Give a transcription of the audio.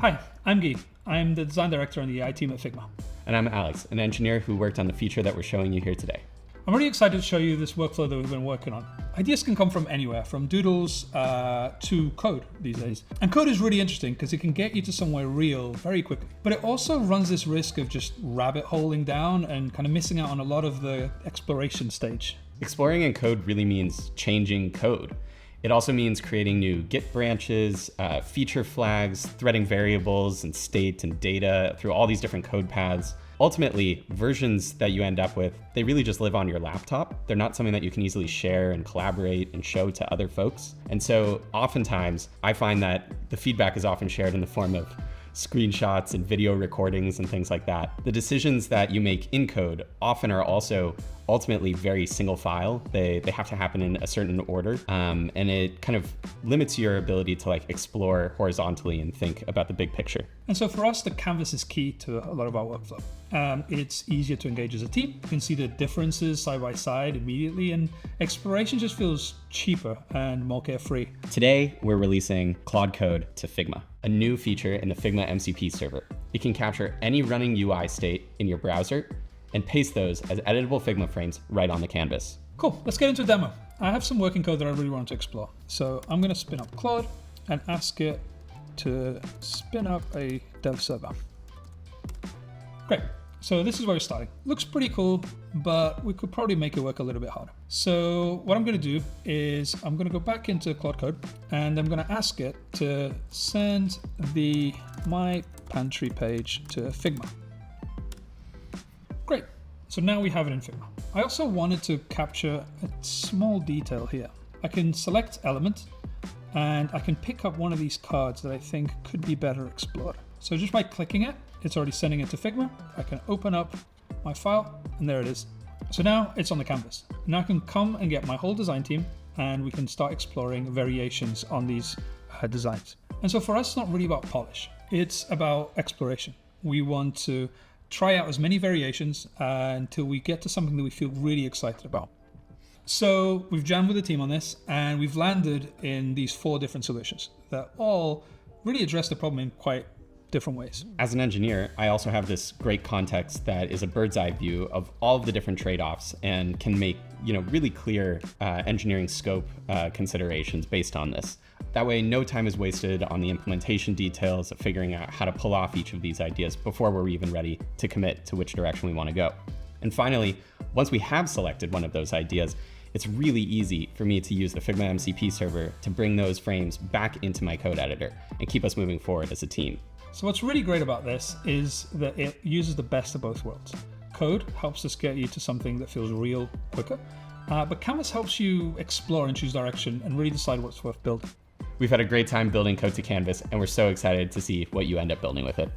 Hi, I'm Guy. I'm the design director on the AI team at Figma. And I'm Alex, an engineer who worked on the feature that we're showing you here today. I'm really excited to show you this workflow that we've been working on. Ideas can come from anywhere, from doodles to code these days. And code is really interesting because it can get you to somewhere real very quickly. But it also runs this risk of just rabbit holing down and kind of missing out on a lot of the exploration stage. Exploring in code really means changing code. It also means creating new Git branches, feature flags, threading variables and state and data through all these different code paths. Ultimately, versions that you end up with, they really just live on your laptop. They're not something that you can easily share and collaborate and show to other folks. And so oftentimes, I find that the feedback is often shared in the form of screenshots and video recordings and things like that. The decisions that you make in code often are also ultimately very single file. They have to happen in a certain order, and it kind of limits your ability to explore horizontally and think about the big picture. And so for us, the canvas is key to a lot of our workflow. It's easier to engage as a team. You can see the differences side by side immediately, and exploration just feels cheaper and more carefree. Today, we're releasing Claude Code to Figma, a new feature in the Figma MCP server. It can capture any running UI state in your browser and paste those as editable Figma frames right on the canvas. Cool, let's get into a demo. I have some working code that I really want to explore. So I'm going to spin up Claude and ask it to spin up a dev server. Great, so this is where we're starting. Looks pretty cool, but we could probably make it work a little bit harder. So what I'm going to do is I'm going to go back into Claude Code and I'm going to ask it to send the My Pantry page to Figma. Great, so now we have it in Figma. I also wanted to capture a small detail here. I can select element and I can pick up one of these cards that I think could be better explored. So just by clicking it, it's already sending it to Figma. I can open up my file and there it is. So now it's on the canvas. Now I can come and get my whole design team and we can start exploring variations on these designs. And so for us, it's not really about polish. It's about exploration. We want to try out as many variations until we get to something that we feel really excited about. So we've jammed with the team on this and we've landed in these 4 different solutions that all really address the problem in quite different ways. As an engineer, I also have this great context that is a bird's eye view of all of the different trade-offs and can make really clear engineering scope considerations based on this. That way, no time is wasted on the implementation details of figuring out how to pull off each of these ideas before we're even ready to commit to which direction we want to go. And finally, once we have selected one of those ideas, it's really easy for me to use the Figma MCP server to bring those frames back into my code editor and keep us moving forward as a team. So what's really great about this is that it uses the best of both worlds. Code helps us get you to something that feels real quicker, but Canvas helps you explore and choose direction and really decide what's worth building. We've had a great time building code to Canvas, and we're so excited to see what you end up building with it.